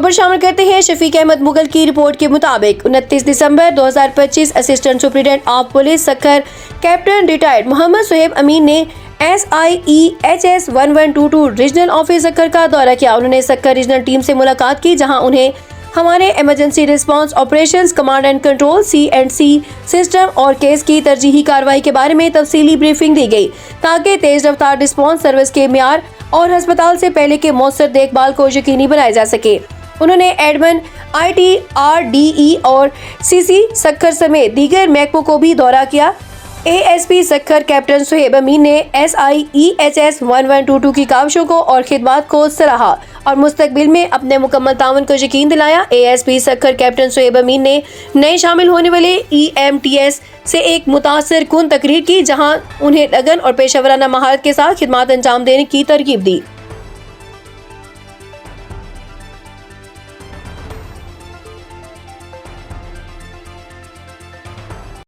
खबर शामिल करते हैं। शफीक अहमद मुगल की रिपोर्ट के मुताबिक 29 दिसंबर 2025 assistant superintendent of police Sukkur captain retired Mohammad Suhaib Amin ने SIEHS 1122 रीजनल ऑफिस सक्खर का दौरा किया। उन्होंने सक्खर रीजनल टीम से मुलाकात की, जहां उन्हें हमारे emergency response operations, command and control, C&C system और केस की तरजीही कार्रवाई के बारे में तफसीली ब्रीफिंग दी गई, ताकि तेज रफ्तार रिस्पांस सर्विस के म्यार और अस्पताल से पहले के मौसर देखभाल को यकीनी बनाया जा सके। उन्होंने एडमन ITRDE और CC सक्खर समेत दीगर महकमों को भी दौरा किया। ASP सक्खर कैप्टन सुहेब अमीन ने SIEHS 1122 की काविशों को और खिदमात को सराहा और मुस्तकबिल में अपने मुकम्मल ताउन को यकीन दिलाया। ASP सक्खर कैप्टन सुहेब अमीन ने नए शामिल होने वाले EMTS से एक मुतासर कुन तकरीर की, जहां उन्हें लगन और पेशेवराना महारत के साथ खिदमात अंजाम देने की तरगीब दी।